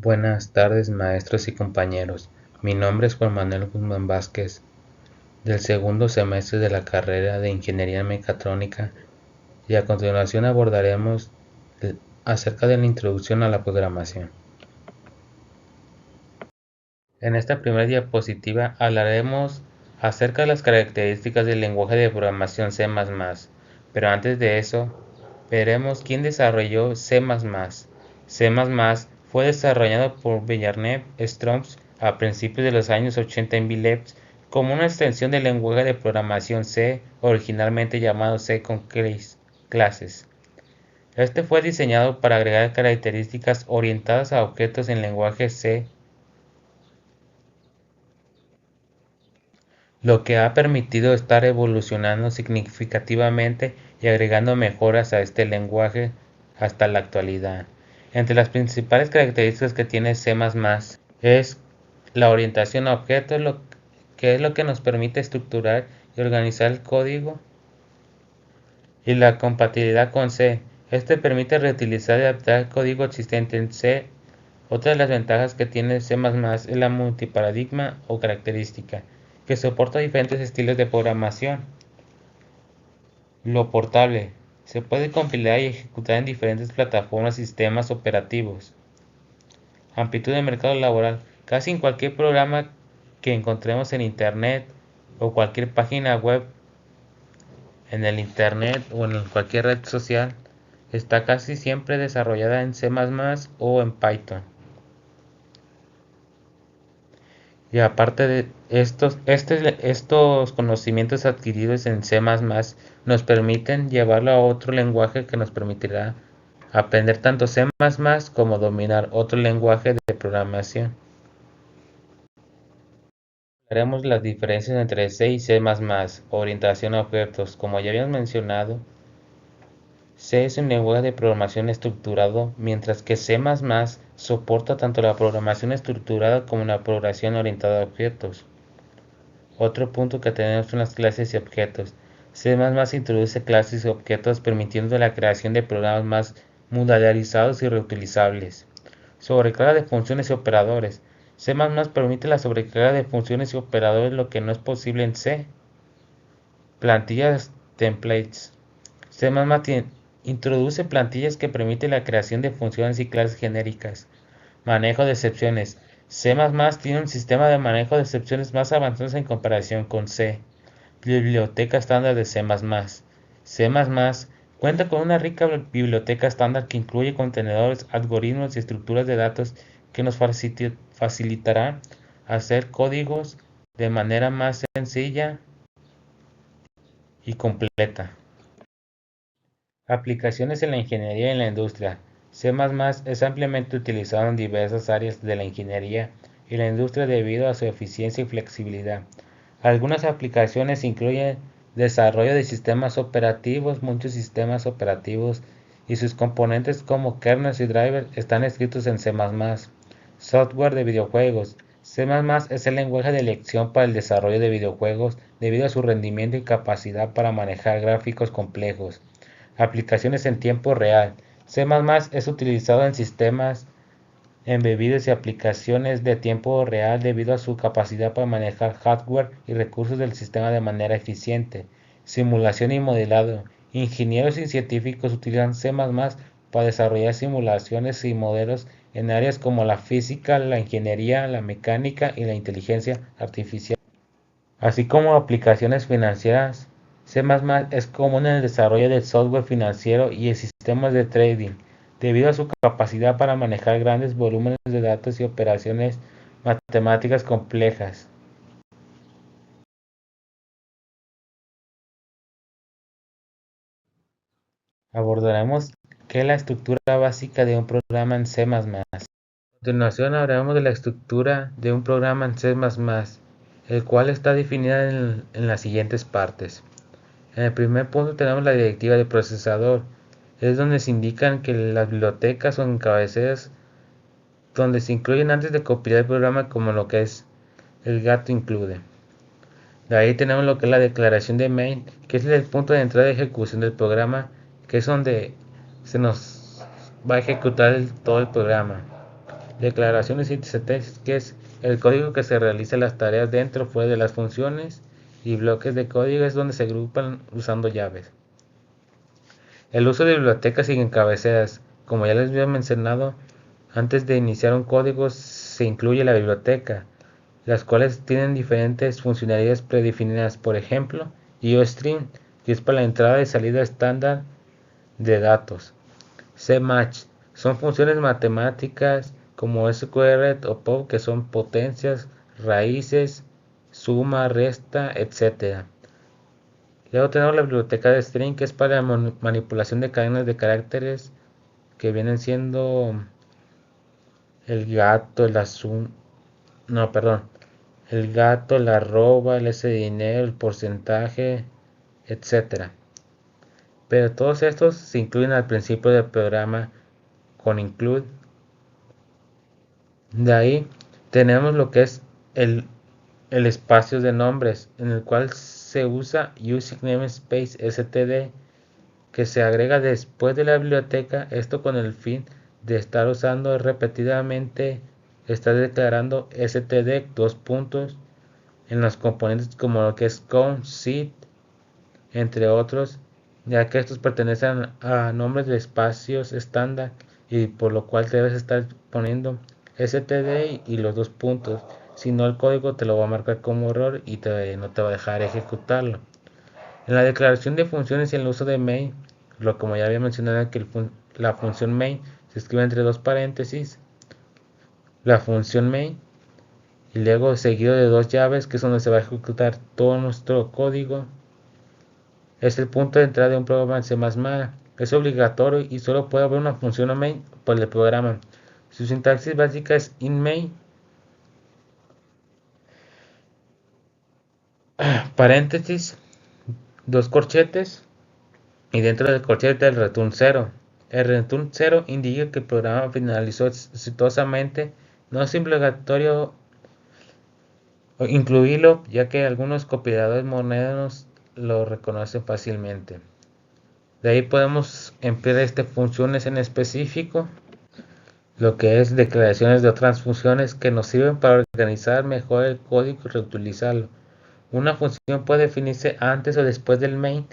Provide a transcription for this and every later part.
Buenas tardes, maestros y compañeros. Mi nombre es Juan Manuel Guzmán Vázquez, del segundo semestre de la carrera de Ingeniería Mecatrónica, y a continuación abordaremos acerca de la introducción a la programación. En esta primera diapositiva hablaremos acerca de las características del lenguaje de programación C++, pero antes de eso, veremos quién desarrolló C++. C++ fue desarrollado por Villeneuve Strauss a principios de los años 80 en Villette como una extensión del lenguaje de programación C, originalmente llamado C con clases. Este fue diseñado para agregar características orientadas a objetos en lenguaje C, lo que ha permitido estar evolucionando significativamente y agregando mejoras a este lenguaje hasta la actualidad. Entre las principales características que tiene C++ es la orientación a objetos, que es lo que nos permite estructurar y organizar el código, y la compatibilidad con C. Este permite reutilizar y adaptar el código existente en C. Otra de las ventajas que tiene C++ es la multiparadigma o característica, que soporta diferentes estilos de programación. Lo portable. Se puede compilar y ejecutar en diferentes plataformas y sistemas operativos. Amplitud de mercado laboral. Casi en cualquier programa que encontremos en Internet o cualquier página web en el Internet o en cualquier red social está casi siempre desarrollada en C++ o en Python. Y aparte de estos conocimientos adquiridos en C++ nos permiten llevarlo a otro lenguaje que nos permitirá aprender tanto C++ como dominar otro lenguaje de programación. Veremos las diferencias entre C y C++. Orientación a objetos. Como ya habíamos mencionado, C es un lenguaje de programación estructurado, mientras que C++ soporta tanto la programación estructurada como la programación orientada a objetos. Otro punto que tenemos son las clases y objetos. C++ introduce clases y objetos permitiendo la creación de programas más modularizados y reutilizables. Sobrecarga de funciones y operadores. C++ permite la sobrecarga de funciones y operadores, lo que no es posible en C. Plantillas templates. C++ introduce plantillas que permiten la creación de funciones y clases genéricas. Manejo de excepciones. C++ tiene un sistema de manejo de excepciones más avanzado en comparación con C. Biblioteca estándar de C++. C++ cuenta con una rica biblioteca estándar que incluye contenedores, algoritmos y estructuras de datos que nos facilitará hacer códigos de manera más sencilla y completa. Aplicaciones en la ingeniería y en la industria. C++ es ampliamente utilizado en diversas áreas de la ingeniería y la industria debido a su eficiencia y flexibilidad. Algunas aplicaciones incluyen desarrollo de sistemas operativos. Muchos sistemas operativos y sus componentes como kernels y drivers están escritos en C++. Software de videojuegos. C++ es el lenguaje de elección para el desarrollo de videojuegos debido a su rendimiento y capacidad para manejar gráficos complejos. Aplicaciones en tiempo real. C++ es utilizado en sistemas embebidos y aplicaciones de tiempo real debido a su capacidad para manejar hardware y recursos del sistema de manera eficiente. Simulación y modelado. Ingenieros y científicos utilizan C++ para desarrollar simulaciones y modelos en áreas como la física, la ingeniería, la mecánica y la inteligencia artificial, así como aplicaciones financieras. C++ es común en el desarrollo del software financiero y en sistemas de trading, debido a su capacidad para manejar grandes volúmenes de datos y operaciones matemáticas complejas. Abordaremos qué es la estructura básica de un programa en C++. A continuación hablaremos de la estructura de un programa en C++, el cual está definida en las siguientes partes. En el primer punto tenemos la directiva de procesador. Es donde se indican que las bibliotecas son cabeceras donde se incluyen antes de compilar el programa, como lo que es el gato include. De ahí tenemos lo que es la declaración de main, que es el punto de entrada de ejecución del programa, que es donde se nos va a ejecutar todo el programa. Declaraciones sintácticas, que es el código que se realiza las tareas dentro o fuera de las funciones, y bloques de código es donde se agrupan usando llaves. El uso de bibliotecas sin cabeceras. Como ya les había mencionado, antes de iniciar un código se incluye la biblioteca, las cuales tienen diferentes funcionalidades predefinidas. Por ejemplo, IOStream, que es para la entrada y salida estándar de datos. CMatch son funciones matemáticas como squared o pop, que son potencias, raíces, suma, resta, etc. Luego tenemos la biblioteca de string, que es para la manipulación de cadenas de caracteres, que vienen siendo el gato, el azul, no, perdón, el gato, la arroba, el ese dinero, el porcentaje, etc. Pero todos estos se incluyen al principio del programa con include. De ahí tenemos lo que es el espacio de nombres, en el cual se usa Using Namespace std, que se agrega después de la biblioteca, esto con el fin de estar usando repetidamente, está declarando std dos puntos en los componentes como lo que es count, seed, entre otros, ya que estos pertenecen a nombres de espacios estándar, y por lo cual debes estar poniendo std y los dos puntos, si no el código te lo va a marcar como error y no te va a dejar ejecutarlo. En la declaración de funciones y en el uso de main, como ya había mencionado, que la función main se escribe entre dos paréntesis, la función main, y luego seguido de dos llaves, que es donde se va a ejecutar todo nuestro código. Es el punto de entrada de un programa en C++. Es obligatorio y solo puede haber una función main por el programa. Su sintaxis básica es in-main, paréntesis, dos corchetes, y dentro del corchete el return 0. El return 0 indica que el programa finalizó exitosamente. No es obligatorio incluirlo, ya que algunos compiladores modernos lo reconocen fácilmente. De ahí podemos emplear funciones en específico, lo que es declaraciones de otras funciones que nos sirven para organizar mejor el código y reutilizarlo. Una función puede definirse antes o después del main.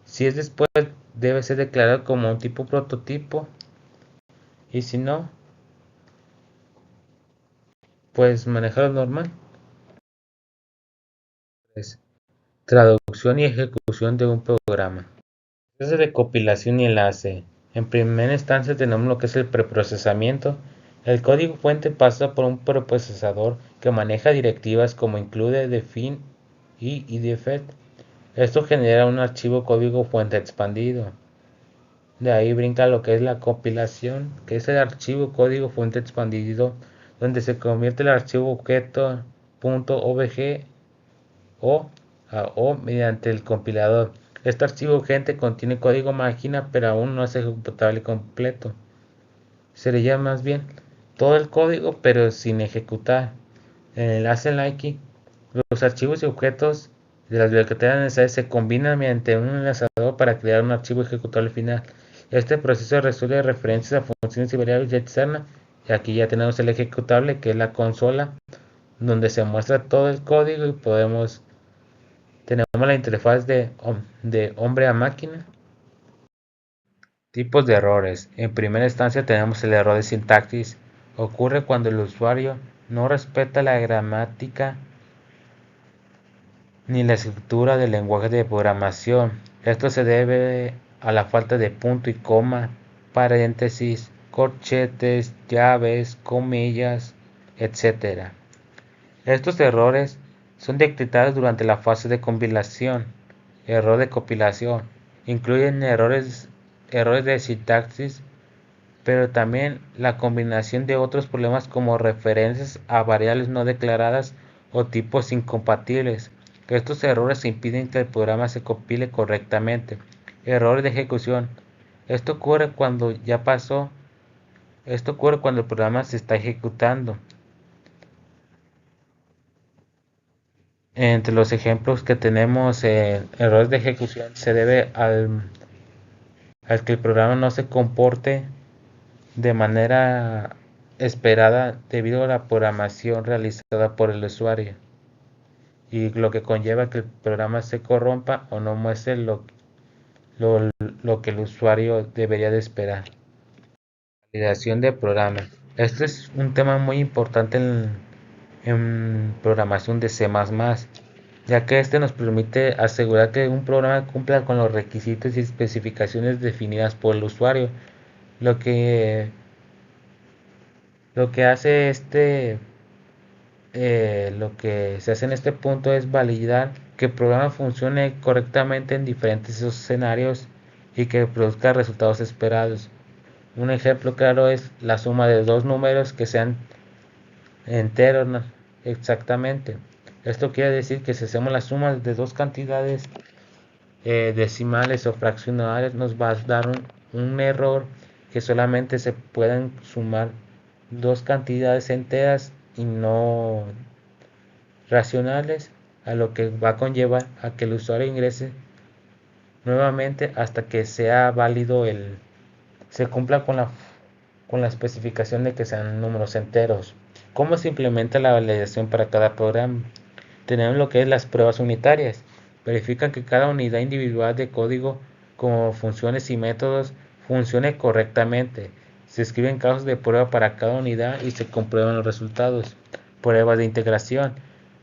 Si es después, debe ser declarado como un tipo prototipo, y si no, pues manejarlo normal. Es traducción y ejecución de un programa. Proceso de compilación y enlace. En primera instancia tenemos lo que es el preprocesamiento. El código fuente pasa por un preprocesador que maneja directivas como include, define y idefet. Esto genera un archivo código fuente expandido. De ahí brinca lo que es la compilación, que es el archivo código fuente expandido, donde se convierte el archivo objeto .obj o mediante el compilador. Este archivo urgente contiene código máquina, pero aún no es ejecutable completo. Sería más bien todo el código, pero sin ejecutar. En el enlace like, los archivos y objetos de las bibliotecas necesarias se combinan mediante un enlazador para crear un archivo ejecutable final. Este proceso resuelve referencias a funciones y variables externas. Y aquí ya tenemos el ejecutable, que es la consola, donde se muestra todo el código, y tenemos la interfaz de hombre a máquina. Tipos de errores. En primera instancia tenemos el error de sintaxis. Ocurre cuando el usuario no respeta la gramática ni la estructura del lenguaje de programación. Esto se debe a la falta de punto y coma, paréntesis, corchetes, llaves, comillas, etc. Estos errores son detectados durante la fase de compilación. Error de compilación. Incluyen errores de sintaxis, pero también la combinación de otros problemas como referencias a variables no declaradas o tipos incompatibles. Estos errores impiden que el programa se compile correctamente. Errores de ejecución. Esto ocurre cuando ya pasó. Esto ocurre cuando el programa se está ejecutando. Entre los ejemplos que tenemos, errores de ejecución se debe al que el programa no se comporte de manera esperada debido a la programación realizada por el usuario, y lo que conlleva que el programa se corrompa o no muestre lo, lo que el usuario debería de esperar. Validación de programas. Este es un tema muy importante en programación de C++, ya que este nos permite asegurar que un programa cumpla con los requisitos y especificaciones definidas por el usuario. Lo que, lo que hace lo que se hace en este punto es validar que el programa funcione correctamente en diferentes escenarios y que produzca resultados esperados. Un ejemplo claro es la suma de dos números que sean enteros, ¿no? Exactamente. Esto quiere decir que si hacemos la suma de dos cantidades decimales o fraccionales, nos va a dar un error que solamente se pueden sumar dos cantidades enteras y no racionales, a lo que va a conllevar a que el usuario ingrese nuevamente hasta que sea válido se cumpla con la especificación de que sean números enteros. ¿Cómo se implementa la validación para cada programa? Tenemos lo que es las pruebas unitarias. Verifican que cada unidad individual de código, como funciones y métodos, funcione correctamente. Se escriben casos de prueba para cada unidad y se comprueban los resultados. Pruebas de integración.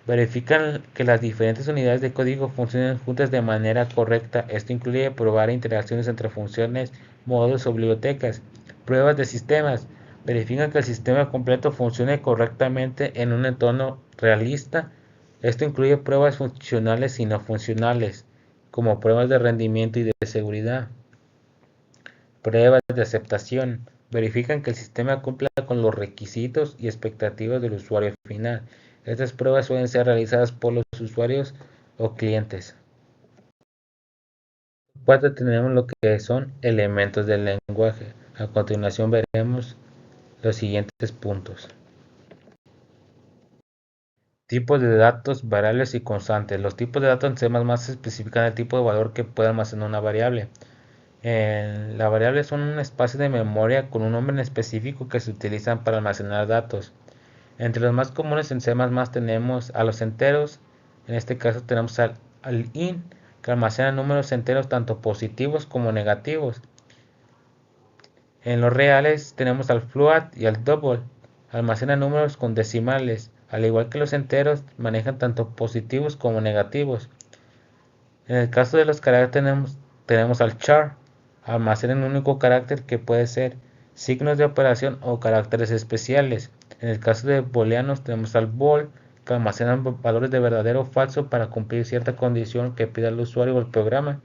Verifican que las diferentes unidades de código funcionen juntas de manera correcta. Esto incluye probar interacciones entre funciones, módulos o bibliotecas. Pruebas de sistemas. Verifican que el sistema completo funcione correctamente en un entorno realista. Esto incluye pruebas funcionales y no funcionales, como pruebas de rendimiento y de seguridad. Pruebas de aceptación. Verifican que el sistema cumpla con los requisitos y expectativas del usuario final. Estas pruebas suelen ser realizadas por los usuarios o clientes. 4. Tenemos lo que son elementos del lenguaje. A continuación veremos los siguientes puntos. Tipos de datos, variables y constantes. Los tipos de datos en C++ especifican el tipo de valor que puede almacenar una variable. La variable son un espacio de memoria con un nombre en específico que se utilizan para almacenar datos. Entre los más comunes en C++ tenemos a los enteros. En este caso tenemos al int, que almacena números enteros tanto positivos como negativos. En los reales tenemos al float y al double, almacena números con decimales. Al igual que los enteros, manejan tanto positivos como negativos. En el caso de los caracteres tenemos al char, almacena un único carácter que puede ser signos de operación o caracteres especiales. En el caso de booleanos tenemos al bool, que almacena valores de verdadero o falso para cumplir cierta condición que pida el usuario o el programa.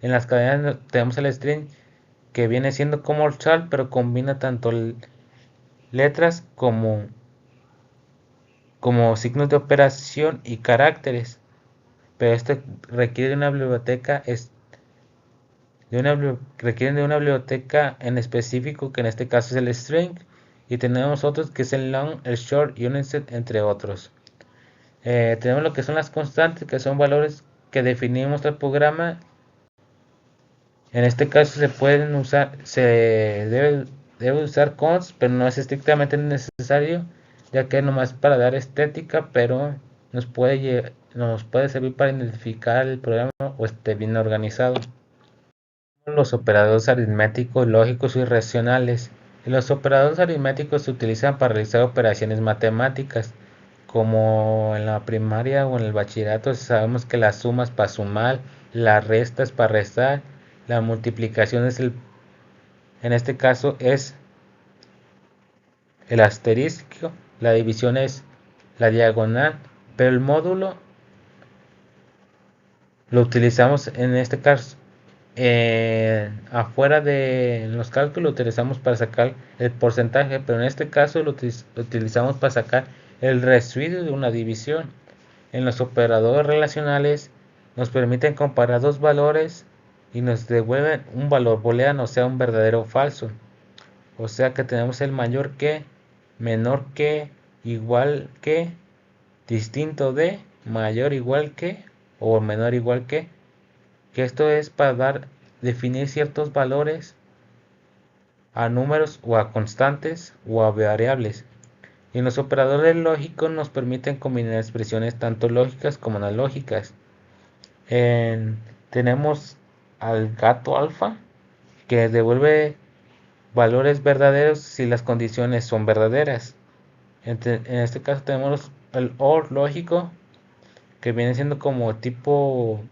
En las cadenas tenemos el string, que viene siendo como el char, pero combina tanto letras como signos de operación y caracteres. Pero esto requiere de una biblioteca requieren de una biblioteca en específico, que en este caso es el string, y tenemos otros que es el long, el short y un inset, entre otros. Tenemos lo que son las constantes, que son valores que definimos al programa. En este caso debe usar const, pero no es estrictamente necesario, ya que nomás para dar estética, pero nos puede servir para identificar el programa o esté bien organizado. Los operadores aritméticos, lógicos y racionales. Los operadores aritméticos se utilizan para realizar operaciones matemáticas, como en la primaria o en el bachillerato. Sabemos que las sumas para sumar, las restas para restar, la multiplicación en este caso es el asterisco, la división es la diagonal, pero el módulo lo utilizamos en este caso afuera de los cálculos, lo utilizamos para sacar el porcentaje, pero en este caso lo utilizamos para sacar el residuo de una división. En los operadores relacionales nos permiten comparar dos valores y nos devuelven un valor booleano, o sea, un verdadero o falso. O sea que tenemos el mayor que, menor que, igual que, distinto de, mayor igual que o menor igual que esto es para definir ciertos valores a números o a constantes o a variables. Y los operadores lógicos nos permiten combinar expresiones tanto lógicas como analógicas. Tenemos al gato alfa, que devuelve valores verdaderos si las condiciones son verdaderas. En este caso tenemos el OR lógico, que viene siendo como tipo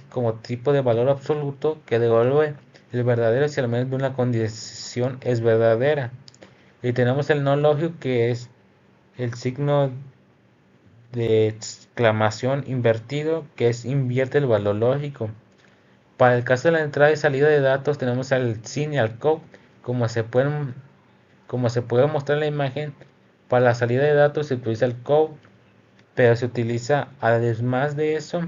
como tipo de valor absoluto, que devuelve el verdadero si al menos de una condición es verdadera. Y tenemos el no lógico, que es el signo de exclamación invertido, que es invierte el valor lógico. Para el caso de la entrada y salida de datos tenemos al SYN y al COUT, como se puede mostrar en la imagen. Para la salida de datos se utiliza el COUT, pero se utiliza además de eso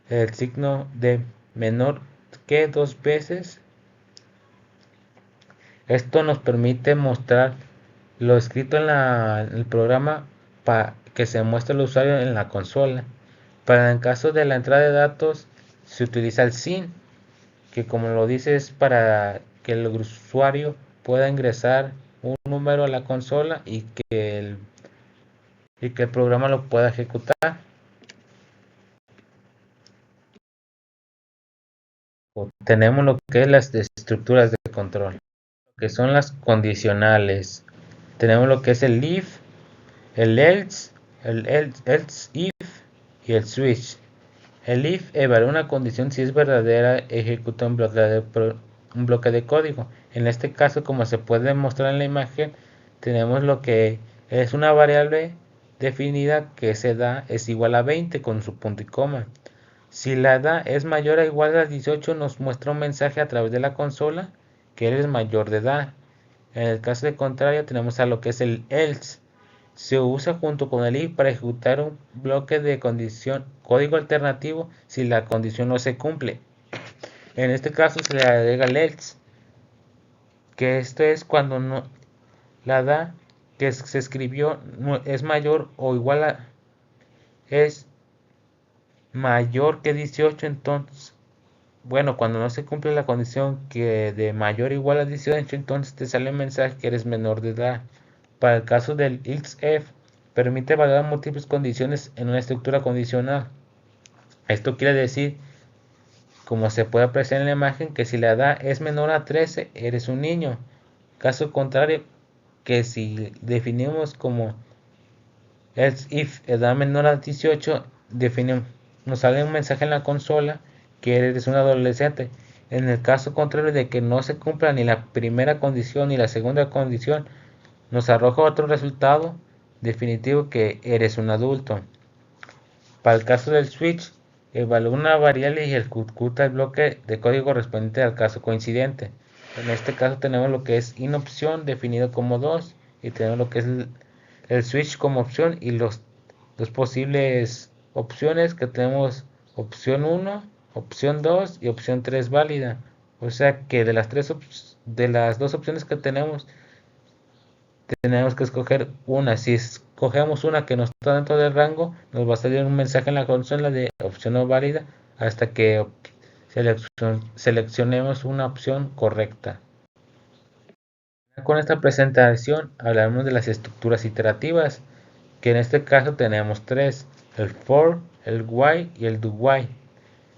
el signo de menor que dos veces. Esto nos permite mostrar lo escrito en el programa para que se muestre al usuario en la consola. Para el caso de la entrada de datos se utiliza el SYN, que como lo dice es para que el usuario pueda ingresar un número a la consola y que el programa lo pueda ejecutar. Tenemos lo que es las estructuras de control, que son las condicionales. Tenemos lo que es el if, el else if y el switch. El if evalúa una condición si es verdadera, ejecuta un bloque de código. En este caso, como se puede mostrar en la imagen, tenemos lo que es una variable definida que se da es igual a 20 con su punto y coma. Si la edad es mayor o igual a 18, nos muestra un mensaje a través de la consola que eres mayor de edad. En el caso de contrario, tenemos a lo que es el else. Se usa junto con el if para ejecutar un bloque de condición código alternativo si la condición no se cumple. En este caso se le agrega el else, que esto es cuando la edad que se escribió es mayor o igual a es mayor que 18. Entonces, bueno, cuando no se cumple la condición que de mayor o igual a 18, entonces te sale un mensaje que eres menor de edad. Para el caso del else if, permite evaluar múltiples condiciones en una estructura condicional. Esto quiere decir, como se puede apreciar en la imagen, que si la edad es menor a 13, eres un niño. Caso contrario, que si definimos como else if edad menor a 18, nos sale un mensaje en la consola que eres un adolescente. En el caso contrario de que no se cumpla ni la primera condición ni la segunda condición, nos arroja otro resultado definitivo que eres un adulto. Para el caso del switch, evalúa una variable y ejecuta el bloque de código correspondiente al caso coincidente. En este caso tenemos lo que es inopción definido como 2 y tenemos lo que es el switch como opción y los dos posibles opciones que tenemos: opción 1, opción 2 y opción 3 válida. O sea que de las dos opciones que tenemos que escoger una. Si escogemos una que no está dentro del rango, nos va a salir un mensaje en la consola de opción no válida hasta que seleccionemos una opción correcta. Con esta presentación hablaremos de las estructuras iterativas, que en este caso tenemos tres: el for, el while y el do while.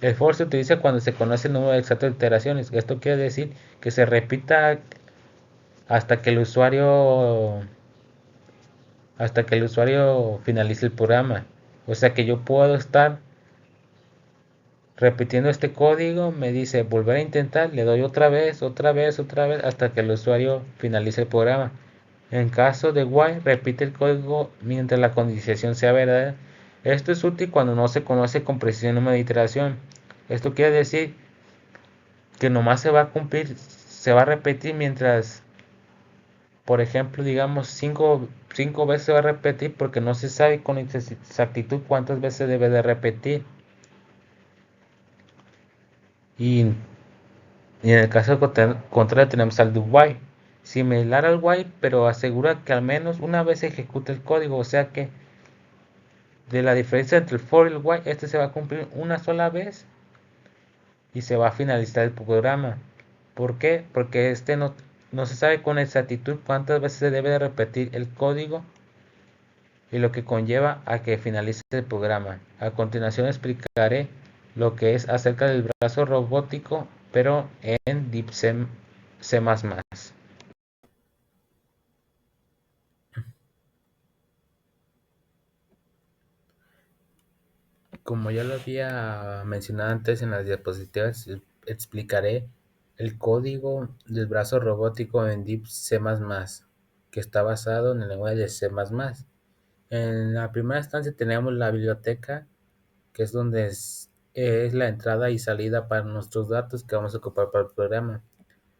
El for se utiliza cuando se conoce el número exacto de iteraciones. Esto quiere decir que se repita hasta que el usuario finalice el programa. O sea que yo puedo estar repitiendo este código, me dice volver a intentar, le doy otra vez, otra vez, otra vez, hasta que el usuario finalice el programa. En caso de while, repite el código mientras la condición sea verdadera. Esto es útil cuando no se conoce con precisión el número de iteración. Esto quiere decir que nomás se va a cumplir, se va a repetir mientras, por ejemplo, digamos, cinco veces se va a repetir, porque no se sabe con exactitud cuántas veces debe de repetir. Y, y en el caso contrario tenemos al do while, similar al while, pero asegura que al menos una vez se ejecute el código. O sea que de la diferencia entre el for y el while, este se va a cumplir una sola vez y se va a finalizar el programa. ¿Por qué? Porque no se sabe con exactitud cuántas veces se debe de repetir el código y lo que conlleva a que finalice el programa. A continuación explicaré lo que es acerca del brazo robótico, pero en Deep C++. Como ya lo había mencionado antes en las diapositivas, explicaré el código del brazo robótico en Deep C++, que está basado en el lenguaje de C++. En la primera instancia tenemos la biblioteca, que es donde es la entrada y salida para nuestros datos que vamos a ocupar para el programa.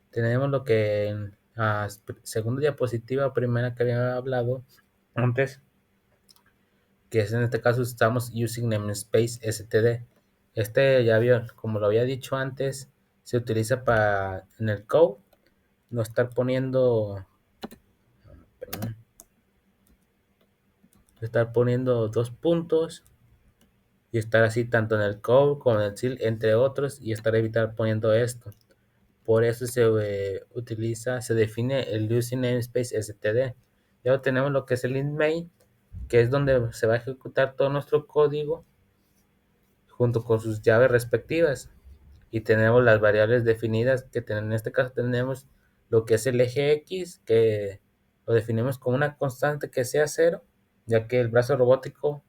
Tenemos lo que en la segunda diapositiva, primera que había hablado antes, que es en este caso estamos using namespace std. Este ya vio, como lo había dicho antes, se utiliza para en el code no estar poniendo, perdón, estar poniendo dos puntos y estar así tanto en el code como en el CIL, entre otros, y estar evitar poniendo esto. Por eso se define el using namespace std. Ya tenemos lo que es el int main, que es donde se va a ejecutar todo nuestro código junto con sus llaves respectivas. Y tenemos las variables definidas, que en este caso tenemos lo que es el eje X, que lo definimos como una constante que sea cero, ya que el brazo robótico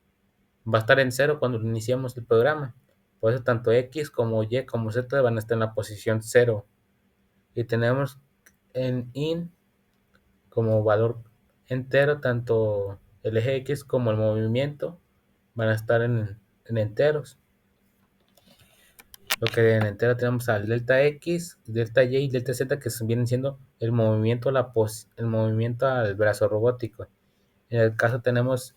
va a estar en cero cuando iniciamos el programa. Por eso tanto X como Y como Z van a estar en la posición cero. Y tenemos en int como valor entero tanto el eje X como el movimiento van a estar en enteros. Lo que en entero tenemos al delta X, delta Y y delta Z, que vienen siendo el movimiento, el movimiento al brazo robótico. En el caso tenemos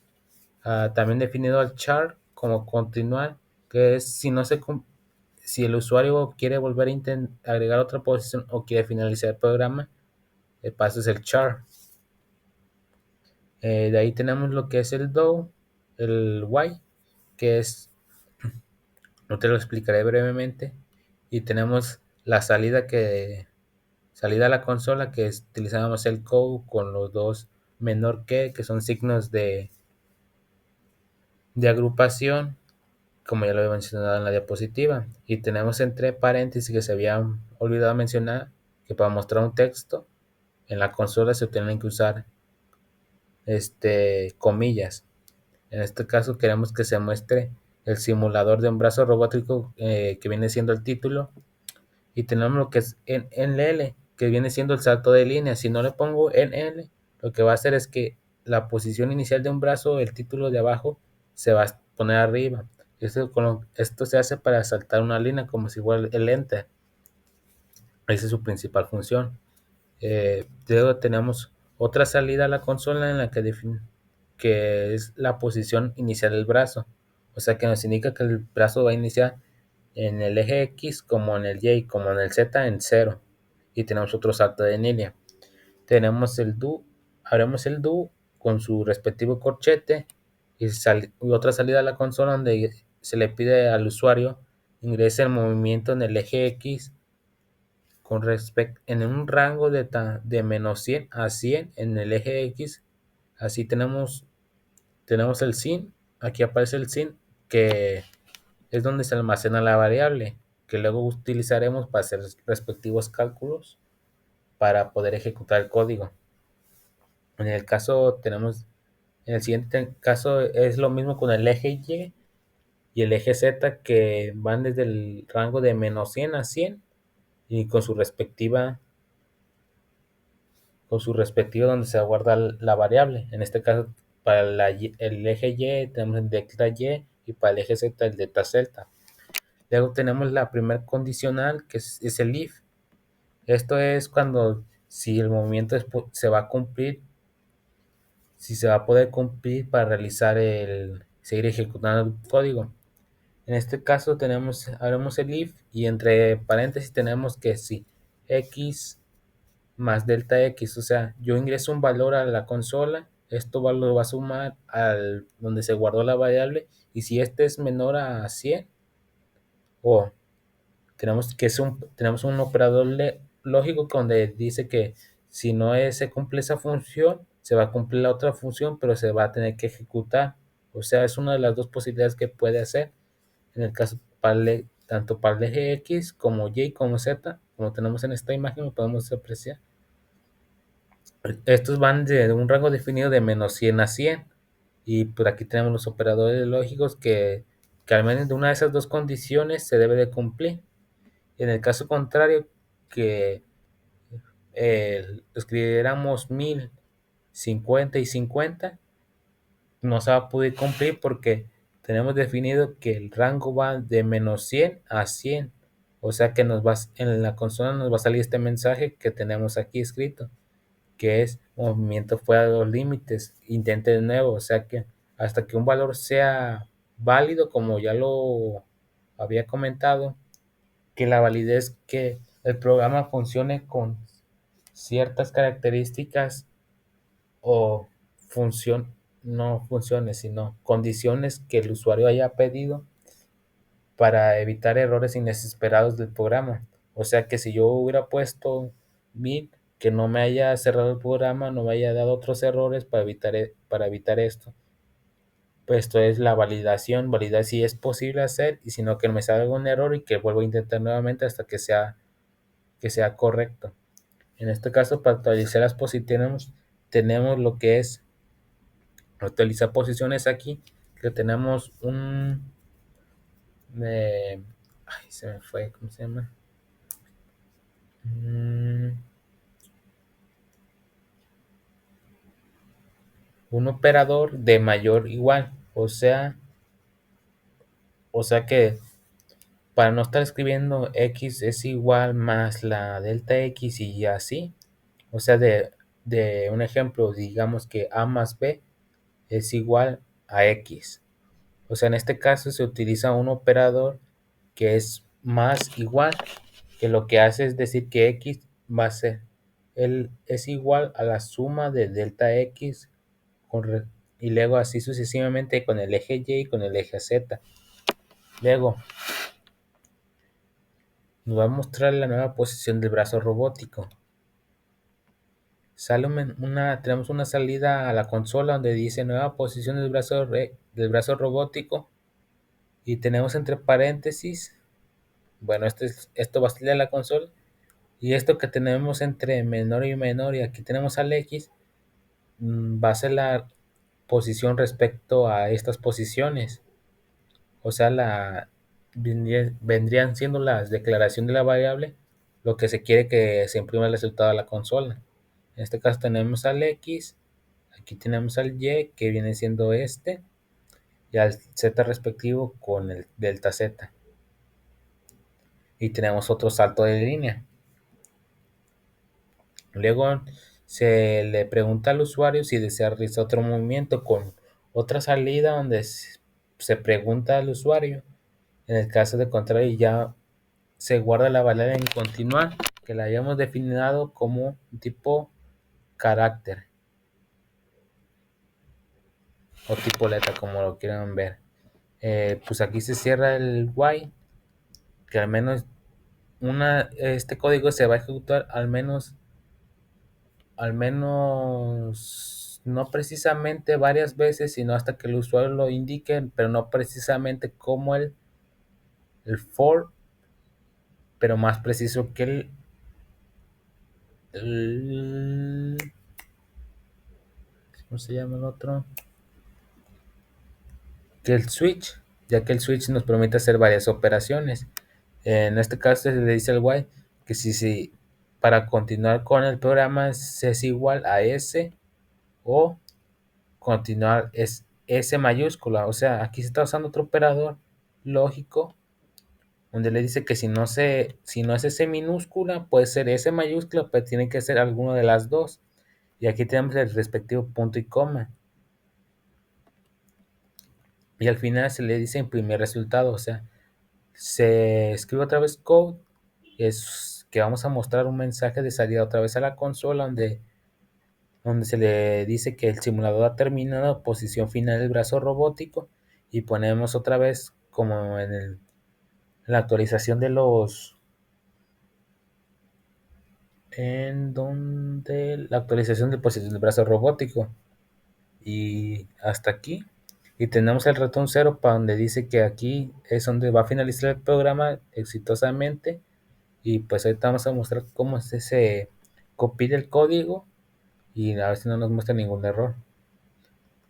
también definido al char como continuar, que es si el usuario quiere volver a agregar otra posición o quiere finalizar el programa, el paso es el char. De ahí tenemos lo que es el do, el while, que es, no te lo explicaré brevemente, y tenemos la salida a la consola, que utilizábamos el code con los dos menor que son signos de agrupación, como ya lo había mencionado en la diapositiva. Y tenemos entre paréntesis, que se había olvidado mencionar, que para mostrar un texto en la consola se tienen que usar comillas. En este caso queremos que se muestre el simulador de un brazo robótico, que viene siendo el título, y tenemos lo que es en L, que viene siendo el salto de línea. Si no le pongo en L, lo que va a hacer es que la posición inicial de un brazo, el título de abajo, se va a poner arriba. Esto se hace para saltar una línea, como si fuera el enter. Esa es su principal función. Luego tenemos otra salida a la consola en la que es la posición inicial del brazo. O sea que nos indica que el brazo va a iniciar en el eje X, como en el Y, como en el Z, en cero. Y tenemos otro salto de línea. Tenemos el do, abrimos el do con su respectivo corchete y otra salida a la consola donde se le pide al usuario ingrese el movimiento en el eje X en un rango de menos 100 a 100 en el eje X. Así tenemos el sin, aquí aparece el sin, que es donde se almacena la variable, que luego utilizaremos para hacer respectivos cálculos para poder ejecutar el código. En el siguiente caso es lo mismo con el eje y el eje Z, que van desde el rango de menos 100 a 100 y con su respectivo donde se guarda la variable. En este caso, para el eje Y tenemos el delta Y para el eje Z el delta Z. Luego tenemos la primer condicional, que es el if. Esto es cuando si el movimiento se va a cumplir, si se va a poder cumplir para seguir ejecutando el código. En este caso haremos el if y entre paréntesis tenemos que si x más delta x, o sea, yo ingreso un valor a la consola, esto lo va a sumar al donde se guardó la variable, y si este es menor a 100, o tenemos un operador lógico donde dice que si no se cumple esa función, se va a cumplir la otra función, pero se va a tener que ejecutar. O sea, es una de las dos posibilidades que puede hacer. En el caso tanto para el eje X como Y como Z, como tenemos en esta imagen, lo podemos apreciar. Estos van de un rango definido de menos 100 a 100. Y por aquí tenemos los operadores lógicos que al menos de una de esas dos condiciones se debe de cumplir. En el caso contrario, que escribiéramos 1000, 50 y 50, no se va a poder cumplir porque tenemos definido que el rango va de menos 100 a 100. O sea que en la consola nos va a salir este mensaje que tenemos aquí escrito, que es movimiento fuera de los límites, intente de nuevo. O sea que hasta que un valor sea válido, como ya lo había comentado, que la validez que el programa funcione con ciertas características o función, no funciones, sino condiciones que el usuario haya pedido para evitar errores inesperados del programa. O sea que si yo hubiera puesto 1000, que no me haya cerrado el programa, no me haya dado otros errores para evitar esto. Pues esto es la validación, validar si es posible hacer y si no que me salga un error y que vuelva a intentar nuevamente hasta que sea correcto. En este caso, para actualizar las posiciones, tenemos lo que es actualizar posiciones aquí, que tenemos ay, se me fue, ¿cómo se llama? Mm, un operador de mayor igual, o sea que para no estar escribiendo x es igual más la delta x y así, o sea, de un ejemplo, digamos que a más b es igual a x. O sea, en este caso se utiliza un operador que es más igual, que lo que hace es decir que x va a ser, es igual a la suma de delta x y luego así sucesivamente con el eje y con el eje z. Luego nos va a mostrar la nueva posición del brazo robótico. Tenemos una salida a la consola donde dice nueva posición del brazo robótico y tenemos entre paréntesis, bueno, esto va a salir a la consola y esto que tenemos entre menor y menor y aquí tenemos al X, va a ser la posición respecto a estas posiciones. O sea, vendrían siendo las declaración de la variable, lo que se quiere que se imprima el resultado a la consola. En este caso tenemos al X, aquí tenemos al Y, que viene siendo este, y al Z respectivo con el delta Z. Y tenemos otro salto de línea. Luego se le pregunta al usuario si desea realizar otro movimiento con otra salida donde se pregunta al usuario. En el caso de contrario ya se guarda la variable en continuar, que la hayamos definido como tipo carácter o tipo letra, como lo quieran ver. Pues aquí se cierra el while, que al menos este código se va a ejecutar al menos no precisamente varias veces, sino hasta que el usuario lo indique, pero no precisamente como el for, pero más preciso que ¿cómo se llama el otro? Que el switch, ya que el switch nos permite hacer varias operaciones. En este caso se le dice al while que si para continuar con el programa es igual a S o continuar es S mayúscula. O sea, aquí se está usando otro operador lógico donde le dice que si no es S minúscula, puede ser S mayúscula, pero tiene que ser alguno de las dos. Y aquí tenemos el respectivo punto y coma. Y al final se le dice imprimir resultado. O sea, se escribe otra vez code. Es que vamos a mostrar un mensaje de salida otra vez a la consola donde se le dice que el simulador ha terminado, posición final del brazo robótico, y ponemos otra vez como en la actualización en donde la actualización del posición del brazo robótico. Y hasta aquí. Y tenemos el ratón 0 para donde dice que aquí es donde va a finalizar el programa exitosamente. Y pues ahorita vamos a mostrar cómo se copia el código y a ver si no nos muestra ningún error.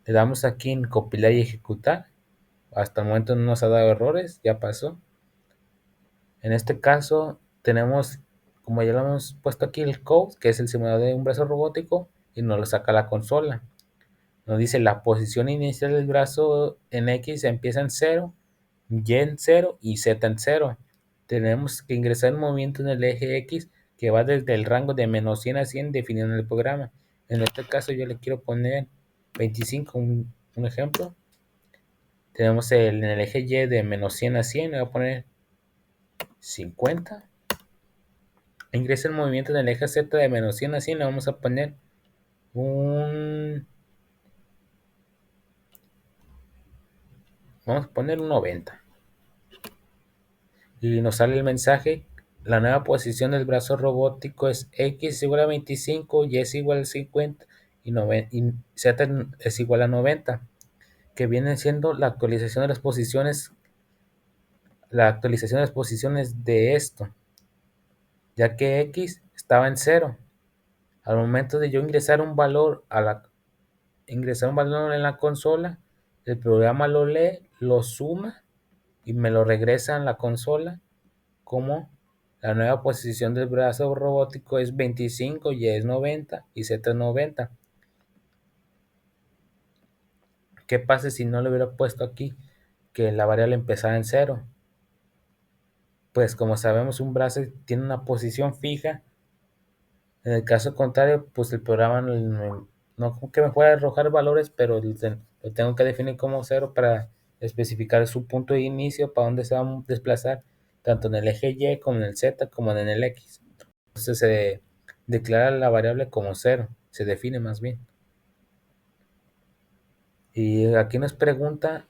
Le damos aquí en compilar y ejecutar. Hasta el momento no nos ha dado errores, ya pasó. En este caso tenemos, como ya lo hemos puesto aquí, el code, que es el simulador de un brazo robótico, y nos lo saca la consola. Nos dice la posición inicial del brazo en X empieza en 0, Y en 0 y Z en 0. Tenemos que ingresar un movimiento en el eje X que va desde el rango de menos 100 a 100 definido en el programa. En este caso yo le quiero poner 25, un ejemplo. Tenemos en el eje Y de menos 100 a 100, le voy a poner 50. Ingresa el movimiento en el eje Z de menos 100 a 100, le vamos a poner un... Vamos a poner un 90. Y nos sale el mensaje, la nueva posición del brazo robótico es X es igual a 25, Y es igual a 50 y Z es igual a 90, que viene siendo la actualización de las posiciones de esto, ya que X estaba en 0. Al momento de yo ingresar un valor en la consola, el programa lo lee, lo suma y me lo regresa en la consola como la nueva posición del brazo robótico es 25, Y es 90 y Z es 90. ¿Qué pasa si no le hubiera puesto aquí que la variable empezara en 0? Pues como sabemos, un brazo tiene una posición fija. En el caso contrario, pues el programa no que me pueda arrojar valores, pero lo tengo que definir como 0 para especificar su punto de inicio, para dónde se va a desplazar, tanto en el eje Y como en el Z como en el X. Entonces se declara la variable como 0, se define más bien. Y aquí nos pregunta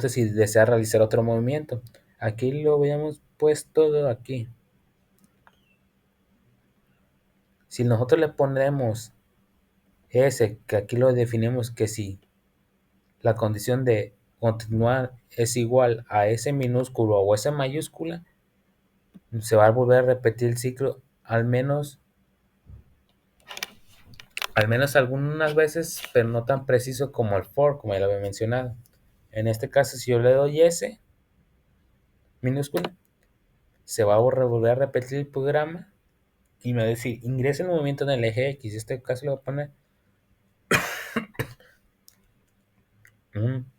si desea realizar otro movimiento. Aquí lo habíamos puesto aquí. Si nosotros le ponemos ese, que aquí lo definimos que si la condición de continuar es igual a S minúsculo o S mayúscula, se va a volver a repetir el ciclo al menos algunas veces, pero no tan preciso como el for, como ya lo había mencionado. En este caso, si yo le doy S minúscula, se va a volver a repetir el programa y me va a decir, ingresa el movimiento en el eje X. En este caso le voy a poner un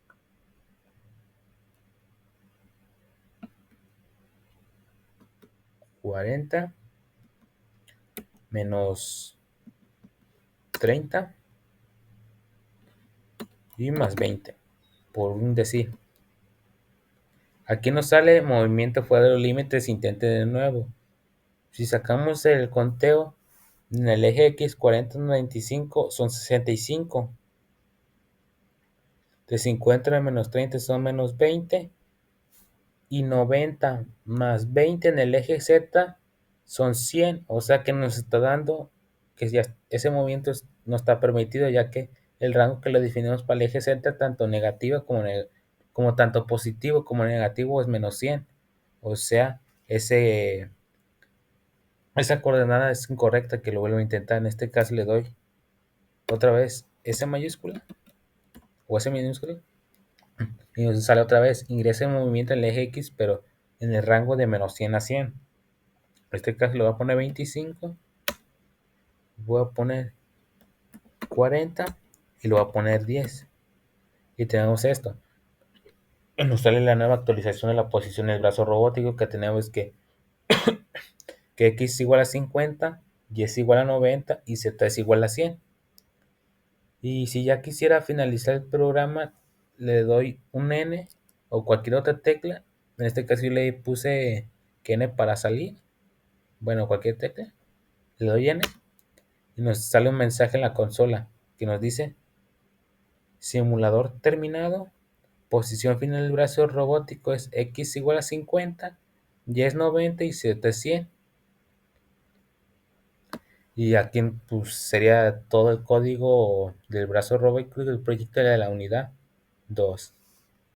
40 menos 30 y más 20, por un decir. Aquí nos sale movimiento fuera de los límites, intente de nuevo. Si sacamos el conteo en el eje X, 40 menos 25 son 65. De 50 menos 30 son menos 20. Y 90 más 20 en el eje Z son 100. O sea que nos está dando que ya ese movimiento no está permitido, ya que el rango que lo definimos para el eje Z, tanto negativo como tanto positivo como negativo, es menos 100. O sea, esa coordenada es incorrecta, que lo vuelvo a intentar. En este caso le doy otra vez S mayúscula o S minúscula y nos sale otra vez, ingresa en movimiento en el eje X, pero en el rango de menos 100 a 100. En este caso le voy a poner 25, voy a poner 40 y le voy a poner 10. Y tenemos esto. Nos sale la nueva actualización de la posición del brazo robótico, que tenemos que X es igual a 50, Y es igual a 90 y Z es igual a 100. Y si ya quisiera finalizar el programa, le doy un N o cualquier otra tecla. En este caso yo le puse que N para salir. Bueno, cualquier tecla. Le doy N y nos sale un mensaje en la consola que nos dice simulador terminado. Posición final del brazo robótico es X igual a 50, Y es 90 y Z es 100. Y aquí pues, sería todo el código del brazo robótico del proyecto de la unidad 2.